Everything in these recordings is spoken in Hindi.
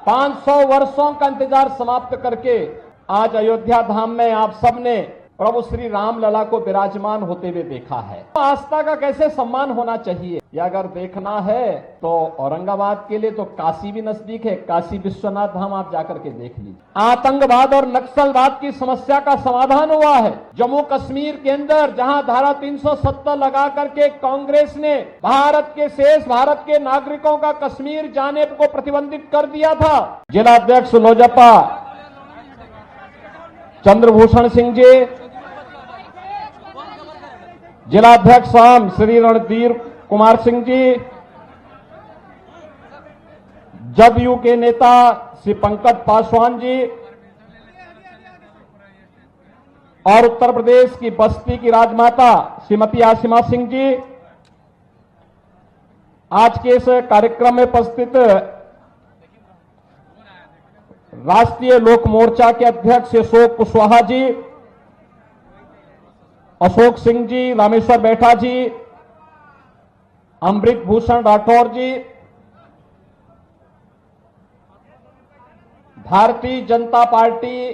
500 वर्षों का इंतजार समाप्त करके आज अयोध्या धाम में आप सबने प्रभु श्री राम लला को विराजमान होते हुए देखा है। आस्था का कैसे सम्मान होना चाहिए, या अगर देखना है तो औरंगाबाद के लिए तो काशी भी नजदीक है। काशी विश्वनाथ धाम आप जाकर के देख लीजिए। आतंकवाद और नक्सलवाद की समस्या का समाधान हुआ है। जम्मू कश्मीर के अंदर जहां धारा 370 लगा करके कांग्रेस ने भारत के नागरिकों का कश्मीर जाने को प्रतिबंधित कर दिया था, जिलाध्यक्ष लोजपा चंद्रभूषण सिंह जी, जिलाध्यक्ष शाम श्री रणधीर कुमार सिंह जी, जदयू के नेता श्री पंकज पासवान जी और उत्तर प्रदेश की बस्ती की राजमाता श्रीमती आसिमा सिंह जी, आज के इस कार्यक्रम में उपस्थित राष्ट्रीय लोक मोर्चा के अध्यक्ष अशोक कुशवाहा जी, अशोक सिंह जी, रामेश्वर बैठा जी, अमृत भूषण राठौर जी, भारतीय जनता पार्टी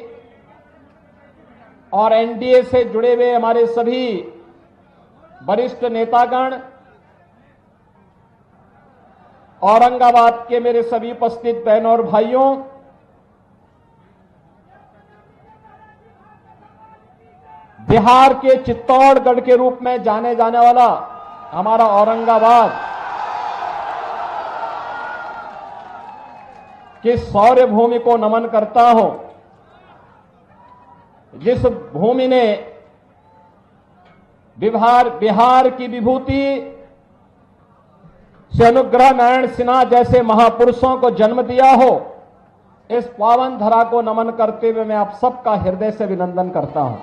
और एनडीए से जुड़े हुए हमारे सभी वरिष्ठ नेतागण, औरंगाबाद के मेरे सभी उपस्थित बहनों और भाइयों, बिहार के चित्तौड़गढ़ के रूप में जाने जाने वाला हमारा औरंगाबाद की शौर्य भूमि को नमन करता हूं, जिस भूमि ने बिहार की विभूति श्री अनुग्रह नारायण सिन्हा जैसे महापुरुषों को जन्म दिया हो। इस पावन धरा को नमन करते हुए मैं आप सबका हृदय से अभिनंदन करता हूं।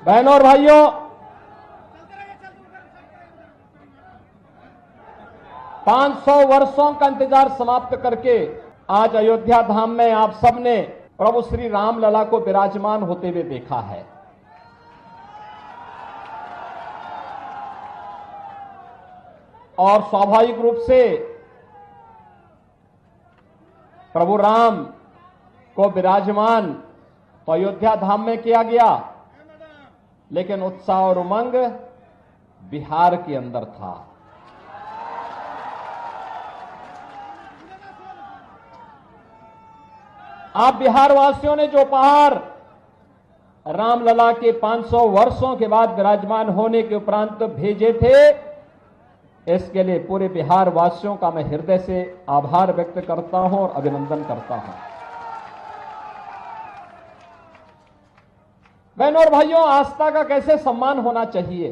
बहनों और भाइयों, पांच 500 वर्षों का इंतजार समाप्त करके आज अयोध्या धाम में आप सबने प्रभु श्री राम लला को विराजमान होते हुए देखा है। और स्वाभाविक रूप से प्रभु राम को विराजमान तो अयोध्या धाम में किया गया, लेकिन उत्साह और उमंग बिहार के अंदर था। आप बिहार वासियों ने जो उपहार रामलला के 500 वर्षों के बाद विराजमान होने के उपरांत भेजे थे, इसके लिए पूरे बिहार वासियों का मैं हृदय से आभार व्यक्त करता हूं और अभिनंदन करता हूं। बहनों और भाइयों, आस्था का कैसे सम्मान होना चाहिए,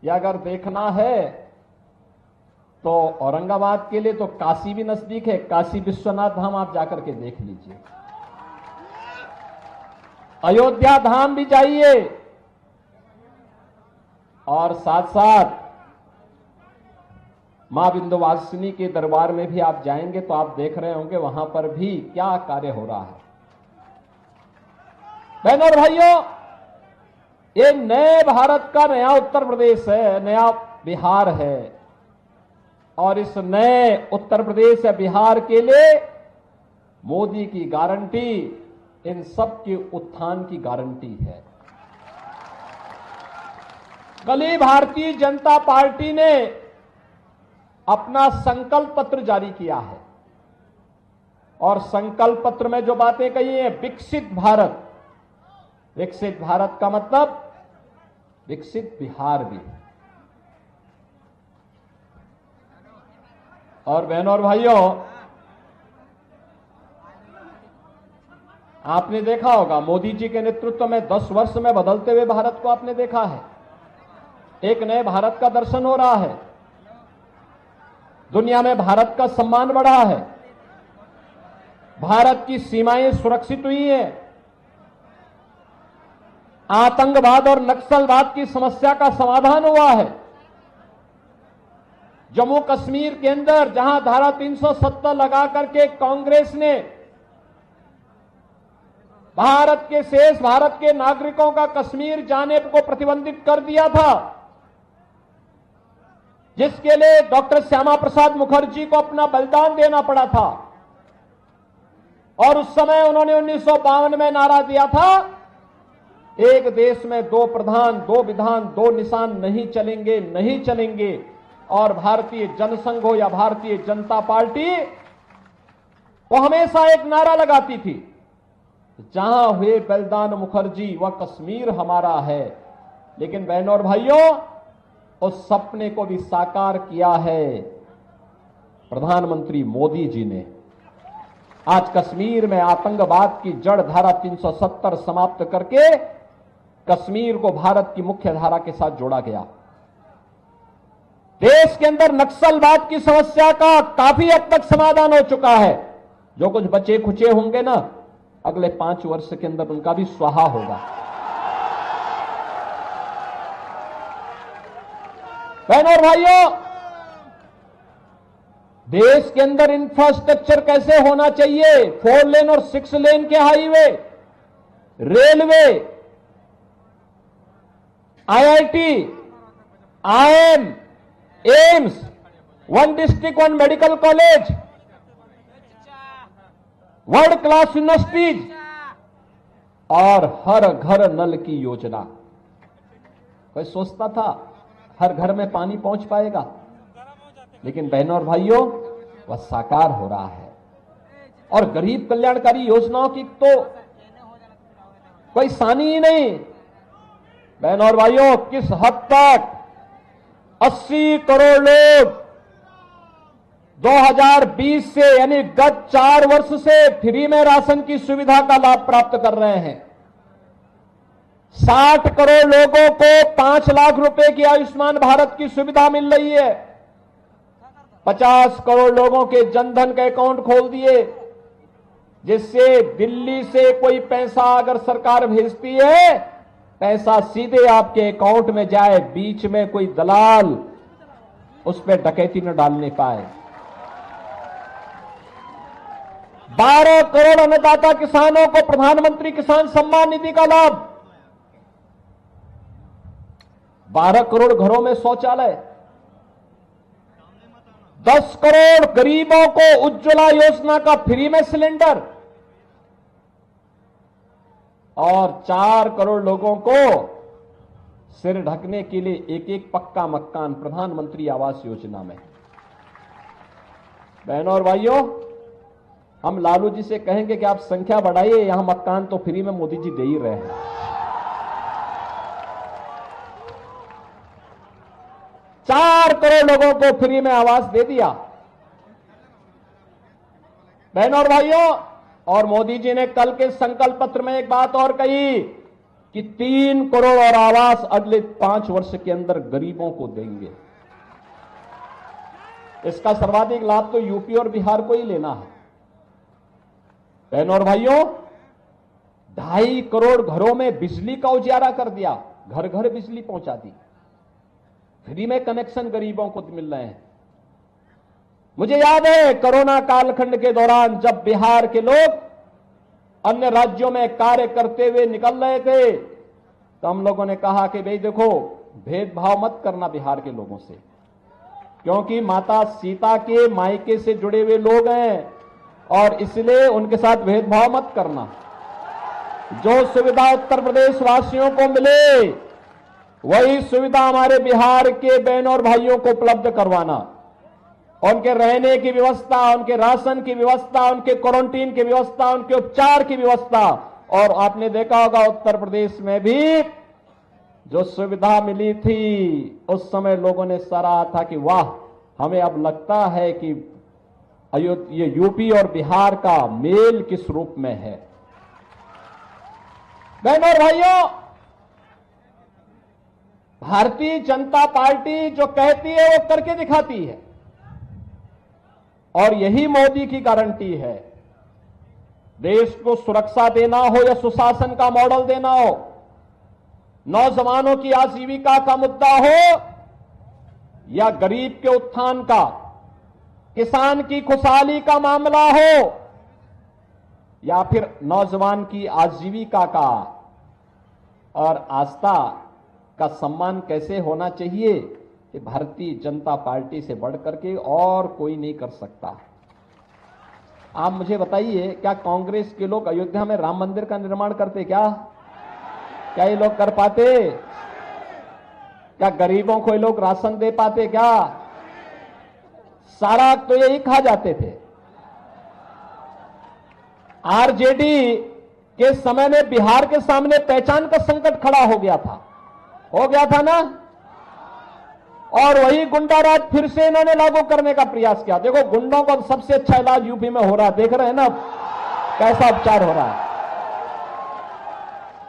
या अगर देखना है तो औरंगाबाद के लिए तो काशी भी नजदीक है। काशी विश्वनाथ धाम आप जाकर के देख लीजिए। अयोध्या धाम भी जाइए और साथ साथ मां विंध्यवासिनी के दरबार में भी आप जाएंगे तो आप देख रहे होंगे वहां पर भी क्या कार्य हो रहा है। बहनों और भाइयों, ये नए भारत का नया उत्तर प्रदेश है, नया बिहार है, और इस नए उत्तर प्रदेश या बिहार के लिए मोदी की गारंटी इन सब के उत्थान की गारंटी है। कल ही भारतीय जनता पार्टी ने अपना संकल्प पत्र जारी किया है, और संकल्प पत्र में जो बातें कही हैं, विकसित भारत, विकसित भारत का मतलब विकसित बिहार भी। और बहनों और भाइयों, आपने देखा होगा मोदी जी के नेतृत्व में 10 वर्ष में बदलते हुए भारत को आपने देखा है। एक नए भारत का दर्शन हो रहा है, दुनिया में भारत का सम्मान बढ़ा है, भारत की सीमाएं सुरक्षित हुई हैं, आतंकवाद और नक्सलवाद की समस्या का समाधान हुआ है। जम्मू कश्मीर के अंदर जहां धारा 370 लगा करके कांग्रेस ने भारत के नागरिकों का कश्मीर जाने को प्रतिबंधित कर दिया था, जिसके लिए डॉक्टर श्यामा प्रसाद मुखर्जी को अपना बलिदान देना पड़ा था। और उस समय उन्होंने 1952 में नारा दिया था, एक देश में दो प्रधान, दो विधान, दो निशान नहीं चलेंगे, नहीं चलेंगे। और भारतीय जनसंघ हो या भारतीय जनता पार्टी वो हमेशा एक नारा लगाती थी, जहां हुए बलिदान मुखर्जी वह कश्मीर हमारा है। लेकिन बहनों और भाइयों, उस सपने को भी साकार किया है प्रधानमंत्री मोदी जी ने। आज कश्मीर में आतंकवाद की जड़ धारा 370 समाप्त करके कश्मीर को भारत की मुख्य धारा के साथ जोड़ा गया। देश के अंदर नक्सलवाद की समस्या का काफी हद तक समाधान हो चुका है। जो कुछ बचे खुचे होंगे ना, अगले 5 वर्ष के अंदर उनका भी स्वाहा होगा। बहनों और भाइयों, देश के अंदर इंफ्रास्ट्रक्चर कैसे होना चाहिए, 4 लेन और 6 लेन के highway, railway, IIT, IIM, AIIMS, 1 district 1 medical college, world class universities और हर घर नल की योजना। कोई सोचता था हर घर में पानी पहुंच पाएगा, लेकिन बहनों और भाइयों वह साकार हो रहा है। और गरीब कल्याणकारी योजनाओं की तो कोई सानी ही नहीं। बहनों और भाइयों, किस हद तक 80 करोड़ लोग 2020 से यानी गत 4 वर्ष से फ्री में राशन की सुविधा का लाभ प्राप्त कर रहे हैं। 60 करोड़ लोगों को 5 लाख रुपए की आयुष्मान भारत की सुविधा मिल रही है। 50 करोड़ लोगों के जनधन के अकाउंट खोल दिए, जिससे दिल्ली से कोई पैसा अगर सरकार भेजती है, पैसा सीधे आपके अकाउंट में जाए, बीच में कोई दलाल उस पर डकैती न डालने पाए। 12 करोड़ अन्नदाता किसानों को प्रधानमंत्री किसान सम्मान निधि का लाभ। 12 करोड़ घरों में शौचालय। 10 करोड़ गरीबों को उज्ज्वला योजना का फ्री में सिलेंडर और 4 करोड़ लोगों को सिर ढकने के लिए एक पक्का मकान प्रधानमंत्री आवास योजना में। बहनों और भाइयों, हम लालू जी से कहेंगे कि आप संख्या बढ़ाइए, यहां मकान तो फ्री में मोदी जी दे ही रहे हैं। 4 करोड़ लोगों को फ्री में आवास दे दिया। बहनों और भाइयों, और मोदी जी ने कल के संकल्प पत्र में एक बात और कही कि 3 करोड़ और आवास अगले 5 वर्ष के अंदर गरीबों को देंगे। इसका सर्वाधिक लाभ तो यूपी और बिहार को ही लेना है। बहनों और भाइयों, 2.5 करोड़ घरों में बिजली का उजियारा कर दिया, घर घर बिजली पहुंचा दी, फ्री में कनेक्शन गरीबों को मिल रहे हैं। मुझे याद है कोरोना कालखंड के दौरान जब बिहार के लोग अन्य राज्यों में कार्य करते हुए निकल रहे थे, तो हम लोगों ने कहा कि भाई देखो, भेदभाव मत करना बिहार के लोगों से, क्योंकि माता सीता के मायके से जुड़े हुए लोग हैं और इसलिए उनके साथ भेदभाव मत करना। जो सुविधा उत्तर प्रदेश वासियों को मिले, वही सुविधा हमारे बिहार के बहनों और भाइयों को उपलब्ध करवाना। उनके रहने की व्यवस्था, उनके राशन की व्यवस्था, उनके क्वारंटीन की व्यवस्था, उनके उपचार की व्यवस्था। और आपने देखा होगा उत्तर प्रदेश में भी जो सुविधा मिली थी, उस समय लोगों ने सराहा था कि वाह, हमें अब लगता है कि ये यूपी और बिहार का मेल किस रूप में है। बहनों और भाइयों, भारतीय जनता पार्टी जो कहती है वो करके दिखाती है, और यही मोदी की गारंटी है। देश को सुरक्षा देना हो या सुशासन का मॉडल देना हो, नौजवानों की आजीविका का मुद्दा हो या गरीब के उत्थान का, किसान की खुशहाली का मामला हो या फिर नौजवान की आजीविका का और आस्था का सम्मान कैसे होना चाहिए, कि भारतीय जनता पार्टी से बढ़कर के और कोई नहीं कर सकता। आप मुझे बताइए, क्या कांग्रेस के लोग अयोध्या में राम मंदिर का निर्माण करते? क्या ये लोग कर पाते? क्या गरीबों को ये लोग राशन दे पाते? क्या सारा तो यही खा जाते थे। आरजेडी के समय में बिहार के सामने पहचान का संकट खड़ा हो गया था ना, और वही गुंडा राज फिर से इन्होंने लागू करने का प्रयास किया। देखो, गुंडों का सबसे अच्छा इलाज यूपी में हो रहा है, देख रहे हैं ना कैसा उपचार हो रहा है।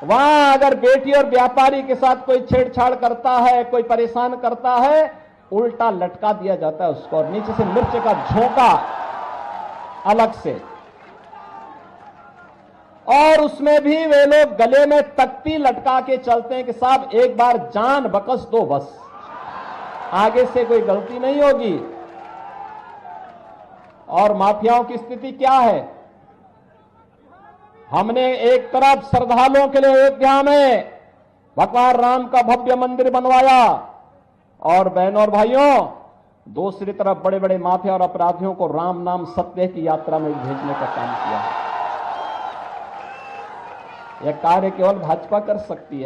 वहां अगर बेटी और व्यापारी के साथ कोई छेड़छाड़ करता है, कोई परेशान करता है, उल्टा लटका दिया जाता है उसको, और नीचे से मिर्च का झोंका अलग से, और उसमें भी वे लोग गले में तख्ती लटका के चलते हैं कि साहब एक बार जान बकस दो, बस आगे से कोई गलती नहीं होगी। और माफियाओं की स्थिति क्या है? हमने एक तरफ श्रद्धालुओं के लिए अयोध्या में भगवान राम का भव्य मंदिर बनवाया, और बहनों और भाइयों, दूसरी तरफ बड़े बड़े माफिया और अपराधियों को राम नाम सत्य की यात्रा में भेजने का काम किया है। यह कार्य केवल भाजपा कर सकती है।